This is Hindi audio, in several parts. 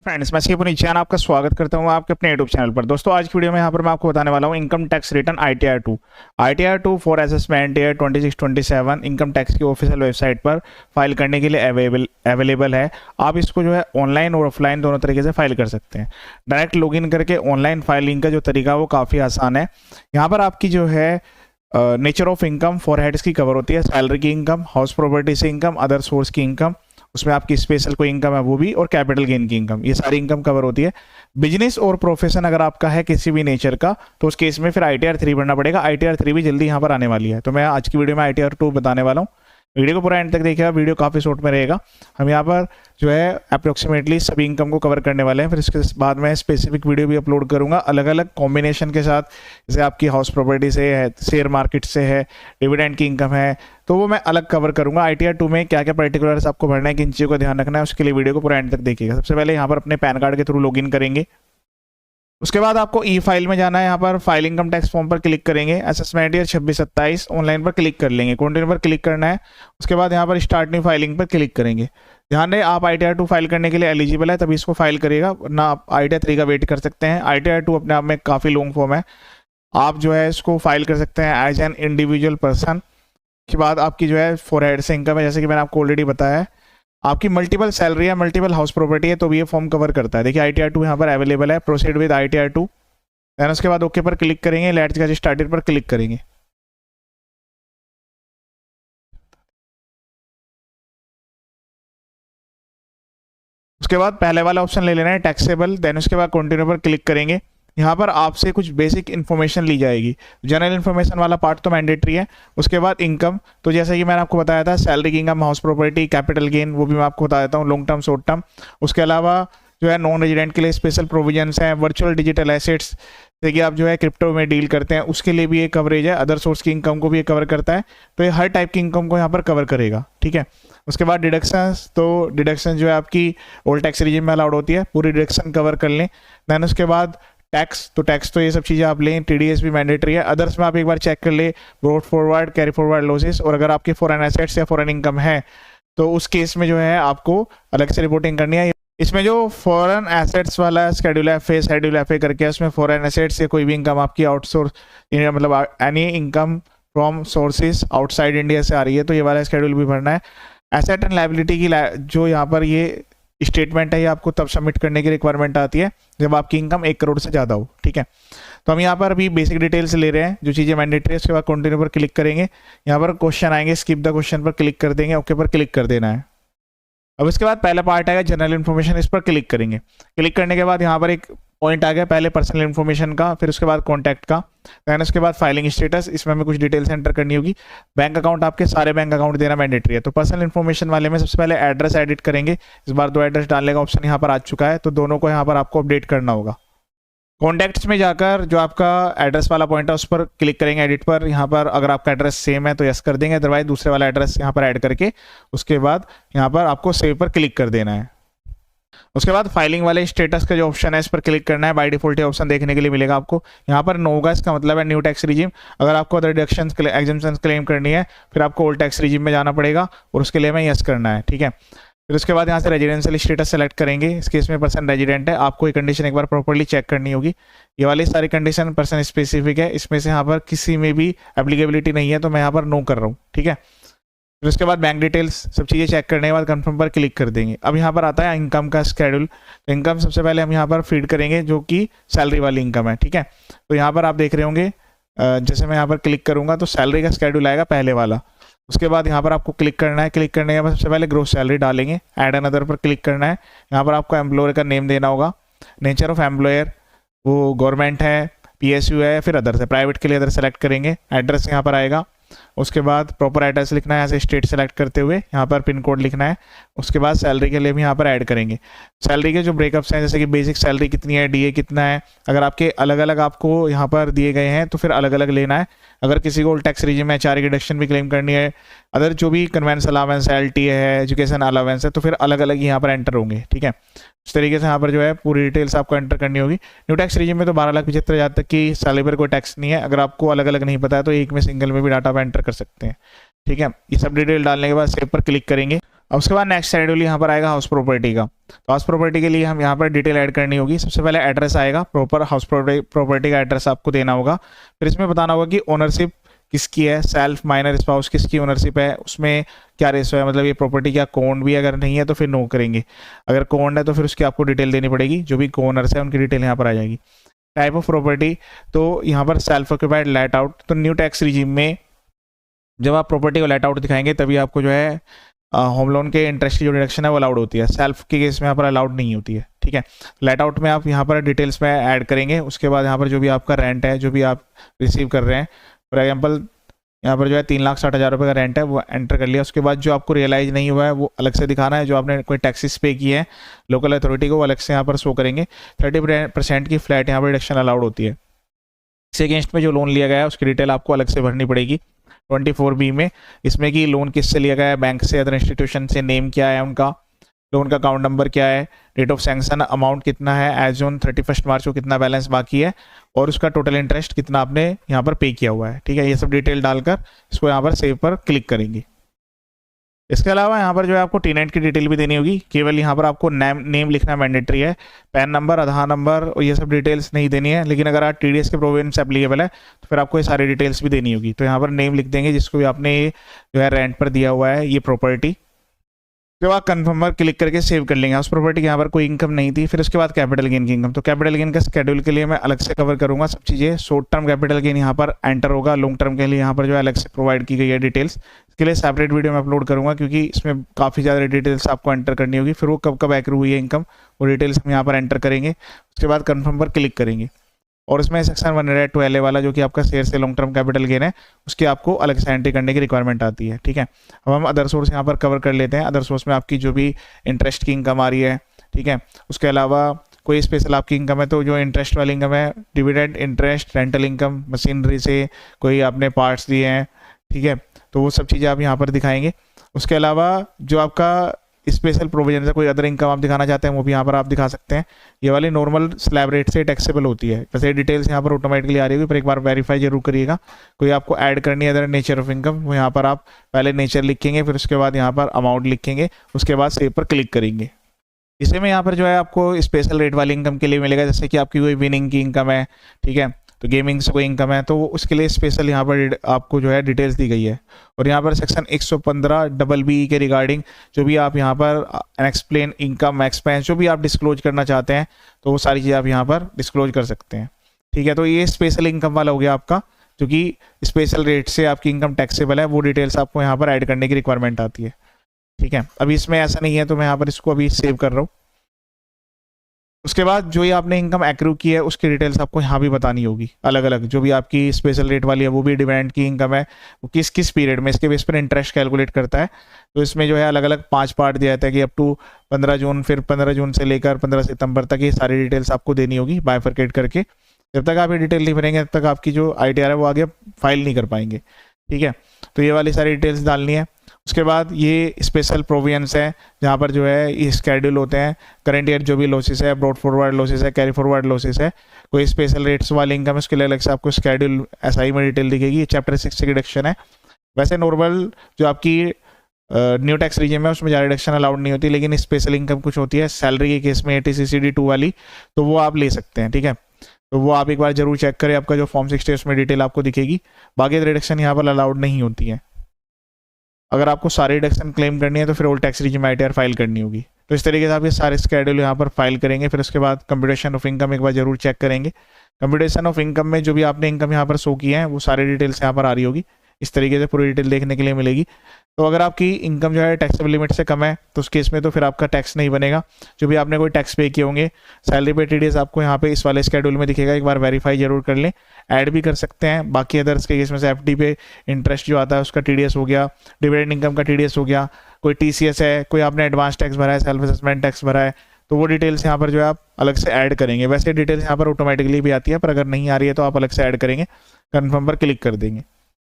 फ्रेंड्स, मैं शिव नीचान आपका स्वागत करता हूं आपके अपने यूट्यूब चैनल पर। दोस्तों, आज की वीडियो में यहाँ पर मैं आपको बताने वाला हूं income tax return ITR 2 for assessment year 26-27 income tax की ऑफिशियल वेबसाइट पर फाइल करने के लिए अवेलेबल है। आप इसको जो है ऑनलाइन और ऑफलाइन दोनों तरीके से फाइल कर सकते हैं। डायरेक्ट लॉगिन करके ऑनलाइन फाइलिंग का जो तरीका है वो काफ़ी आसान है। यहाँ पर आपकी जो है nature of income for heads की कवर होती है, सैलरी की इनकम, हाउस प्रॉपर्टी से इनकम, अदर सोर्स की इनकम, उसमें आपकी स्पेशल कोई इनकम है वो भी, और कैपिटल गेन की इनकम, ये सारी इनकम कवर होती है। बिजनेस और प्रोफेशन अगर आपका है किसी भी नेचर का, तो उस केस में फिर ITR 3 भरना पड़ेगा। ITR 3 भी जल्दी यहाँ पर आने वाली है, तो मैं आज की वीडियो में ITR 2 बताने वाला हूँ। वीडियो को पूरा एंड तक देखिएगा, वीडियो काफ़ी शॉर्ट में रहेगा। हम यहाँ पर जो है अप्रोक्सीमेटली सभी इनकम को कवर करने वाले हैं। फिर इसके बाद मैं स्पेसिफिक वीडियो भी अपलोड करूँगा अलग अलग कॉम्बिनेशन के साथ, जैसे आपकी हाउस प्रॉपर्टी से है, शेयर मार्केट से है, डिविडेंड की इनकम है, तो वो मैं अलग कवर करूँगा। ITR 2 में क्या क्या पर्टिकुलर्स आपको भरना है, किन चीज़ों का ध्यान रखना है, उसके लिए वीडियो को पूरा एंड तक देखिएगा। सबसे पहले यहाँ पर अपने पैन कार्ड के थ्रू लॉगिन करेंगे। उसके बाद आपको ई फाइल में जाना है। यहाँ पर फाइल इनकम टैक्स फॉर्म पर क्लिक करेंगे, असेसमेंट ईयर 26-27 ऑनलाइन पर क्लिक कर लेंगे, कंटिन्यू पर क्लिक करना है। उसके बाद यहाँ पर स्टार्ट न्यू फाइलिंग पर क्लिक करेंगे। ध्यान रहे, आप ITR 2 फाइल करने के लिए एलिजिबल है तभी इसको फाइल करिएगा, वरना आप ITR 3 का वेट कर सकते हैं। ITR 2 अपने आप में काफ़ी लॉन्ग फॉर्म है, आप जो है इसको फाइल कर सकते हैं एज एन इंडिविजुअल पर्सन। के बाद आपकी जो है फॉर हेड से इनकम है, जैसे कि मैंने आपको ऑलरेडी बताया है। आपकी मल्टीपल सैलरी है, मल्टीपल हाउस प्रॉपर्टी है, तो भी ये फॉर्म कवर करता है। देखिए ITR 2 यहाँ पर अवेलेबल है। प्रोसीड विद ITR 2, देन उसके बाद ओके पर क्लिक करेंगे, लेट्स गेट स्टार्टेड पर क्लिक करेंगे। उसके बाद पहले वाला ऑप्शन ले लेना है, टैक्सेबल, देन उसके बाद कंटिन्यू पर क्लिक करेंगे। यहाँ पर आपसे कुछ बेसिक इन्फॉर्मेशन ली जाएगी। जनरल इन्फॉर्मेशन वाला पार्ट तो मैंडेटरी है। उसके बाद इनकम, तो जैसे कि मैंने आपको बताया था, सैलरी की income, house property, capital gain, वो भी मैं आपको बता देता हूँ, लॉन्ग टर्म, शॉर्ट टर्म। उसके अलावा जो है नॉन रेजिडेंट के लिए स्पेशल प्रोविजंस हैं, वर्चुअल डिजिटल एसेट्स, जैसे कि आप जो है क्रिप्टो में डील करते हैं उसके लिए भी ये कवरेज है, अदर सोर्स की इनकम को भी ये कवर करता है। तो ये हर टाइप की इनकम को यहाँ पर कवर करेगा, ठीक है। उसके बाद डिडक्शंस, तो डिडक्शन जो है आपकी ओल्ड टैक्स रिजिम में अलाउड होती है, पूरी डिडक्शन कवर कर लें। देन उसके बाद टैक्स, तो टैक्स तो ये सब चीज़ें आप लें, TDS भी मैंडेटरी है। अदर्स में आप एक बार चेक कर ले, brought forward, carry forward losses, और अगर आपके फॉरेन एसेट्स या फॉरेन इनकम है तो उस केस में जो है आपको अलग से रिपोर्टिंग करनी है। इसमें जो फॉरेन एसेट्स वाला शेड्यूल FA करके, उसमें फॉरेन एसेट्स से कोई भी इनकम आपकी आउटसोर्स, मतलब any income from sources outside India से आ रही है, तो ये वाला शेड्यूल भी भरना है। एसेट एंड लायबिलिटी की जो यहाँ पर ये स्टेटमेंट है, ये आपको तब सबमिट करने की रिक्वायरमेंट आती है जब आपकी इनकम 1 करोड़ से ज़्यादा हो, ठीक है। तो हम यहाँ पर अभी बेसिक डिटेल्स ले रहे हैं, जो चीज़ें मैंडेटरी है। उसके बाद कंटिन्यू पर क्लिक करेंगे। यहाँ पर क्वेश्चन आएंगे, स्किप द क्वेश्चन पर क्लिक कर देंगे, ओके पर क्लिक कर देना है। अब इसके बाद पहला पार्ट आएगा जनरल इन्फॉर्मेशन, इस पर क्लिक करेंगे। क्लिक करने के बाद यहाँ पर एक पॉइंट आ गया, पहले पर्सनल इन्फॉर्मेशन का, फिर उसके बाद कॉन्टैक्ट का, देन उसके बाद फाइलिंग स्टेटस, इसमें हमें कुछ डिटेल्स एंटर करनी होगी। बैंक अकाउंट, आपके सारे बैंक अकाउंट देना मैंडेटरी है। तो पर्सनल इन्फॉर्मेशन वाले में सबसे पहले एड्रेस एडिट करेंगे। इस बार 2 एड्रेस डालने का ऑप्शन यहाँ पर आ चुका है, तो दोनों को यहाँ पर आपको अपडेट करना होगा। कॉन्टैक्ट्स में जाकर जो आपका एड्रेस वाला पॉइंट है उस पर क्लिक करेंगे, एडिट पर। यहाँ पर अगर आपका एड्रेस सेम है तो यस कर देंगे, अदरवाइज दूसरे वाला एड्रेस यहाँ पर ऐड करके उसके बाद यहाँ पर आपको सेव पर क्लिक कर देना है। उसके बाद फाइलिंग वाले स्टेटस का जो ऑप्शन है इस पर क्लिक करना है। बाय डिफॉल्ट ये ऑप्शन देखने के लिए मिलेगा आपको। यहाँ पर नो होगा, इसका मतलब है न्यू टैक्स रिजिम। अगर आपको अदर डिडक्शन एग्जम्पशन क्लेम करनी है फिर आपको ओल्ड टैक्स रिजिम में जाना पड़ेगा, और उसके लिए हमें यस करना है, ठीक है। फिर उसके बाद यहाँ से रेजिडेंशियल स्टेटस सेलेक्ट करेंगे। इस केस में पर्सन रेजिडेंट है, आपको ये कंडीशन एक बार प्रॉपर्ली चेक करनी होगी। ये वाली सारी कंडीशन पर्सन स्पेसिफिक है, इसमें से यहाँ पर किसी में भी एप्लीकेबिलिटी नहीं है, तो मैं यहाँ पर नो कर रहा हूँ, ठीक है। फिर उसके बाद बैंक डिटेल्स, सब चीज़ें चेक करने के बाद कंफर्म पर क्लिक कर देंगे। अब यहाँ पर आता है इनकम का शेड्यूल। तो इनकम सबसे पहले हम यहाँ पर फीड करेंगे, जो कि सैलरी वाली इनकम है, ठीक है। तो यहाँ पर आप देख रहे होंगे, जैसे मैं यहाँ पर क्लिक करूँगा तो सैलरी का शेड्यूल आएगा पहले वाला। उसके बाद यहाँ पर आपको क्लिक करना है। क्लिक करने के बाद सबसे पहले ग्रोस सैलरी डालेंगे, ऐड अनदर पर क्लिक करना है। यहाँ पर आपको एम्प्लॉयर का नेम देना होगा, नेचर ऑफ एम्प्लॉयर, वो गवर्नमेंट है, PSU है, फिर अदर है, प्राइवेट के लिए अदर सेलेक्ट करेंगे। एड्रेस यहाँ पर आएगा। उसके बाद प्रॉपर एड्रेस लिखना है, यहाँ से स्टेट सेलेक्ट करते हुए यहाँ पर पिन कोड लिखना है। उसके बाद सैलरी के लिए भी यहाँ पर ऐड करेंगे। सैलरी के जो ब्रेकअप्स हैं, जैसे कि बेसिक सैलरी कितनी है, DA कितना है, अगर आपके अलग अलग आपको यहाँ पर दिए गए हैं तो फिर अलग अलग लेना है। अगर किसी को टैक्स रिजिम में HRA की डिडक्शन भी क्लेम करनी है, अदर जो भी कन्वेंस अलावेंस है, LTA है, एजुकेशन अलावेंस है, तो फिर अलग अलग यहाँ पर एंटर होंगे, ठीक है। इस तरीके से यहाँ पर जो है पूरी डिटेल्स आपको एंटर करनी होगी। न्यू टैक्स रिजिम में तो 12,75,000 तक की सैलरी पर कोई टैक्स नहीं है। अगर आपको अलग अलग नहीं पता है तो एक में सिंगल में भी डाटा आप एंटर कर सकते हैं, ठीक है। ये सब डिटेल डालने के बाद सेव पर क्लिक करेंगे। अब उसके बाद नेक्स्ट शेड्यूल यहाँ पर आएगा हाउस प्रॉपर्टी का। तो हाउस प्रॉपर्टी के लिए हम यहाँ पर डिटेल ऐड करनी होगी। सबसे पहले एड्रेस आएगा, प्रॉपर हाउस प्रॉपर्टी का एड्रेस आपको देना होगा। फिर इसमें बताना होगा कि ओनरशिप किसकी है, सेल्फ माइनर स्पाउस किसकी ओनरशिप है, उसमें क्या रेशो है, मतलब ये प्रॉपर्टी क्या कोन भी अगर नहीं है तो फिर नो करेंगे, अगर कोन है तो फिर उसकी आपको डिटेल देनी पड़ेगी, जो भी कोनर्स है उनकी डिटेल यहाँ पर आ जाएगी। टाइप ऑफ प्रॉपर्टी, तो यहाँ पर सेल्फ ऑक्यूपाइड लेट आउट। तो न्यू टैक्स रिजीम में जब आप प्रॉपर्टी को लेट आउट दिखाएंगे तभी आपको जो है होम लोन के इंटरेस्ट की जो डिडक्शन है वो अलाउड होती है, सेल्फ के केस में यहाँ पर अलाउड नहीं होती है। ठीक है, लेट आउट में आप यहाँ पर डिटेल्स में ऐड करेंगे। उसके बाद यहाँ पर जो भी आपका रेंट है, जो भी आप रिसीव कर रहे हैं, फॉर एग्जाम्पल यहाँ पर जो है 3,60,000 रुपये का रेंट है वो एंटर कर लिया। उसके बाद जो आपको रियलाइज नहीं हुआ है वो अलग से दिखाना है, जो आपने कोई टैक्सेस पे किए हैं लोकल अथॉरिटी को वो अलग से यहाँ पर शो करेंगे। 30% की फ्लैट यहाँ पर डिडक्शन अलाउड होती है। इसके अगेंस्ट में जो लोन लिया गया है उसकी डिटेल आपको अलग से भरनी पड़ेगी 24B में, इसमें कि लोन किससे लिया गया है, बैंक से, अदर इंस्टीट्यूशन से, नेम क्या है उनका, लोन का अकाउंट नंबर क्या है, डेट ऑफ सैंक्शन, अमाउंट कितना है, एज ऑन 31 मार्च को कितना बैलेंस बाकी है, और उसका टोटल इंटरेस्ट कितना आपने यहाँ पर पे किया हुआ है। ठीक है, ये सब डिटेल डालकर इसको यहाँ पर सेव पर क्लिक करेंगे। इसके अलावा यहाँ पर जो है आपको टीनेंट की डिटेल भी देनी होगी। केवल यहाँ पर आपको नेम लिखना मैंडेटरी है, पैन नंबर, आधार नंबर और ये सब डिटेल्स नहीं देनी है। लेकिन अगर आप TDS के प्रोविजन एप्लीकेबल है तो फिर आपको ये सारी डिटेल्स भी देनी होगी। तो यहाँ पर नेम लिख देंगे जिसको भी आपने जो है रेंट पर दिया हुआ है ये प्रॉपर्टी। उसके बाद कन्फर्म पर क्लिक करके सेव कर लेंगे। उस प्रॉपर्टी की यहाँ पर कोई इनकम नहीं थी। फिर उसके बाद कैपिटल गेन की इनकम, तो कैपिटल गेन का शेड्यूल के लिए मैं अलग से कवर करूंगा सब चीज़ें। शॉर्ट टर्म कैपिटल गेन यहाँ पर एंटर होगा, लॉन्ग टर्म के लिए यहाँ पर जो है अलग से प्रोवाइड की गई है डिटेल्स। इसके लिए सेपरेट वीडियो में अपलोड करूंगा क्योंकि इसमें काफ़ी ज़्यादा डिटेल्स आपको एंटर करनी होगी। फिर वो कब कब एक्रू हुई है इनकम वो डिटेल्स हम यहाँ पर एंटर करेंगे। उसके बाद कन्फर्म पर क्लिक करेंगे और इसमें सेक्शन 102LA वाला जो कि आपका शेयर से लॉन्ग टर्म कैपिटल गेन है उसकी आपको अलग से एंट्री करने की रिक्वायरमेंट आती है। ठीक है, अब हम अदर सोर्स यहाँ पर कवर कर लेते हैं। अदर सोर्स में आपकी जो भी इंटरेस्ट की इनकम आ रही है, ठीक है, उसके अलावा कोई स्पेशल आपकी इनकम है तो जो इंटरेस्ट वाली इनकम है, dividend interest, rental income, machinery से कोई आपने पार्ट्स दिए हैं, ठीक है, तो वो सब चीज़ें आप यहाँ पर दिखाएंगे। उसके अलावा जो आपका स्पेशल प्रोविजन है, कोई अदर इनकम आप दिखाना चाहते हैं वो भी यहाँ पर आप दिखा सकते हैं। ये वाली नॉर्मल स्लैब रेट से टैक्सेबल होती है। वैसे डिटेल्स यहाँ पर ऑटोमेटिकली आ रही होगी पर एक बार वेरीफाई जरूर करिएगा। कोई आपको ऐड करनी है अदर नेचर ऑफ इनकम, वो यहाँ पर आप पहले नेचर लिखेंगे, फिर उसके बाद यहाँ पर अमाउंट लिखेंगे, उसके बाद सेव पर क्लिक करेंगे। इसे में यहाँ पर जो है आपको स्पेशल रेट वाली इनकम के लिए मिलेगा, जैसे कि आपकी कोई विनिंग की इनकम है, ठीक है, तो गेमिंग से कोई इनकम है तो उसके लिए स्पेशल यहाँ पर आपको जो है डिटेल्स दी गई है। और यहाँ पर सेक्शन 115BB के रिगार्डिंग जो भी आप यहाँ पर अनएक्सप्लेन इनकम, एक्सपेंस जो भी आप डिस्क्लोज करना चाहते हैं तो वो सारी चीज़ें आप यहाँ पर डिस्क्लोज कर सकते हैं। ठीक है, तो ये स्पेशल इनकम वाला हो गया आपका, जो कि स्पेशल रेट से आपकी इनकम टैक्सेबल है, वो डिटेल्स आपको यहाँ पर ऐड करने की रिक्वायरमेंट आती है। ठीक है, अभी इसमें ऐसा नहीं है तो मैं यहाँ पर इसको अभी सेव कर रहा हूँ। उसके बाद जो ये आपने इनकम एक्रू की है उसकी डिटेल्स आपको यहाँ भी बतानी होगी अलग अलग। जो भी आपकी स्पेशल रेट वाली है वो भी डिविडेंड की इनकम है, वो किस किस पीरियड में, इसके बेस पर इंटरेस्ट कैलकुलेट करता है। तो इसमें जो है अलग अलग 5 पार्ट दिया जाता है कि अप टू 15 जून, फिर 15 जून से लेकर 15 सितंबर तक ये सारी डिटेल्स आपको देनी होगी बाइफरकेट करके। जब तक आप ये डिटेल नहीं भरेंगे तब तक आपकी जो ITR है वो आगे फाइल नहीं कर पाएंगे। ठीक है, तो ये वाली सारी डिटेल्स डालनी है। उसके बाद ये स्पेशल प्रोविजंस है जहाँ पर जो है ये स्केड्यूल होते हैं, करंट ईयर जो भी लॉसेस है, ब्रॉड फॉरवर्ड लॉसेस है, कैरी फॉरवर्ड लॉसेस है, कोई स्पेशल रेट्स वाली इनकम है उसके लिए अलग से आपको स्केड्यूल SI में डिटेल दिखेगी। ये चैप्टर 6 की डिडक्शन है। वैसे नॉर्मल जो आपकी न्यू टैक्स रिजीम है उसमें ज़्यादा डिडक्शन अलाउड नहीं होती, लेकिन स्पेशल इनकम कुछ होती है सैलरी के केस में 80CCD2 वाली, तो वो आप ले सकते हैं। ठीक है, तो वो आप एक बार जरूर चेक करें, आपका जो फॉर्म 60 है उसमें डिटेल आपको दिखेगी। बाकी रिडक्शन यहाँ पर अलाउड नहीं होती है। अगर आपको सारी रिडक्शन क्लेम करनी है तो फिर old tax regime ITR file करनी होगी। तो इस तरीके से आप ये सारे स्केड्यूल यहाँ पर फाइल करेंगे। फिर उसके बाद कंप्यूटेशन ऑफ इनकम एक बार जरूर चेक करेंगे। कंप्यूटेशन ऑफ इनकम में जो भी आपने इनकम यहाँ पर शो की है वो सारी डिटेल्स यहाँ पर आ रही होगी। इस तरीके से पूरी डिटेल देखने के लिए मिलेगी। तो अगर आपकी इनकम जो है टैक्सेबल लिमिट से कम है तो उस केस में तो फिर आपका टैक्स नहीं बनेगा। जो भी आपने कोई टैक्स पे किए होंगे, सैलरी पे TDS आपको यहाँ पे इस वाले स्केड्यूल में दिखेगा, एक बार वेरीफाई जरूर कर लें। ऐड भी कर सकते हैं। बाकी अदर्स के केस में से FD पे इंटरेस्ट जो आता है उसका TDS हो गया, डिविडेंड इनकम का TDS हो गया, कोई TCS है, कोई आपने एडवांस टैक्स भरा है, सेल्फ असेसमेंट टैक्स भरा है, तो वो डिटेल्स यहाँ पर जो है आप अलग से ऐड करेंगे। वैसे डिटेल्स यहाँ पर ऑटोमेटिकली भी आती है, पर अगर नहीं आ रही है तो आप अलग से ऐड करेंगे, कन्फर्म पर क्लिक कर देंगे।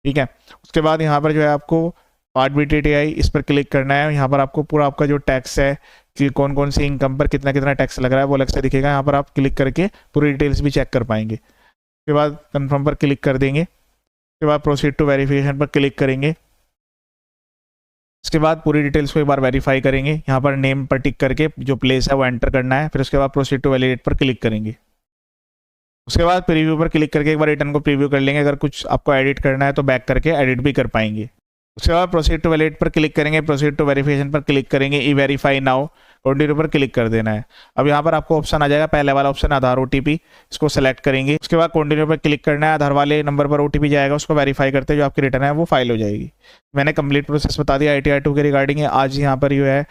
ठीक है, उसके बाद यहाँ पर जो है आपको पार्ट BTTI इस पर क्लिक करना है। यहाँ पर आपको पूरा आपका जो टैक्स है कि कौन कौन सी इनकम पर कितना कितना टैक्स लग रहा है वो अलग से दिखेगा। यहाँ पर आप क्लिक करके पूरी डिटेल्स भी चेक कर पाएंगे। उसके बाद कन्फर्म पर क्लिक कर देंगे। उसके बाद प्रोसीड टू वेरिफिकेशन पर क्लिक करेंगे। इसके बाद पूरी डिटेल्स को एक बार वेरीफाई करेंगे। यहाँ पर नेम पर टिक करके जो प्लेस है वो एंटर करना है। फिर उसके बाद प्रोसीड टू वैलिडेट पर क्लिक करेंगे। उसके बाद प्रीव्यू पर क्लिक करके एक बार रिटर्न को प्रीव्यू कर लेंगे। अगर कुछ आपको एडिट करना है तो बैक करके एडिट भी कर पाएंगे। उसके बाद प्रोसीड टू वैलिडेट पर क्लिक करेंगे। प्रोसीड टू वेरिफिकेशन पर क्लिक करेंगे। ई वेरीफाई नाउ कंटिन्यू पर क्लिक कर देना है। अब यहाँ पर आपको ऑप्शन आ जाएगा, पहले वाला ऑप्शन आधार ओटीपी, इसको सेलेक्ट करेंगे। उसके बाद कंटिन्यू पर क्लिक करना है। आधार वाले नंबर पर ओटीपी जाएगा, उसको वेरीफाई करते जो आपकी रिटर्न है वो फाइल हो जाएगी। मैंने कंप्लीट प्रोसेस बता दिया ITR 2 के रिगार्डिंग। आज यहाँ पर जो है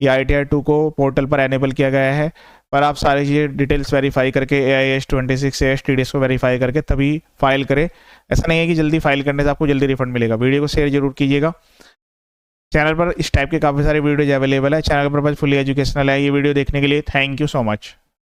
ये ITR 2 को पोर्टल पर एनेबल किया गया है, पर आप सारी चीज़ें डिटेल्स वेरीफाई करके AIS 26 AIS TDS को वेरीफाई करके तभी फाइल करें। ऐसा नहीं है कि जल्दी फाइल करने से आपको जल्दी रिफंड मिलेगा। वीडियो को शेयर जरूर कीजिएगा। चैनल पर इस टाइप के काफ़ी सारे वीडियोज अवेलेबल है। चैनल का पर्पज फुली एजुकेशनल है। ये वीडियो देखने के लिए थैंक यू सो मच।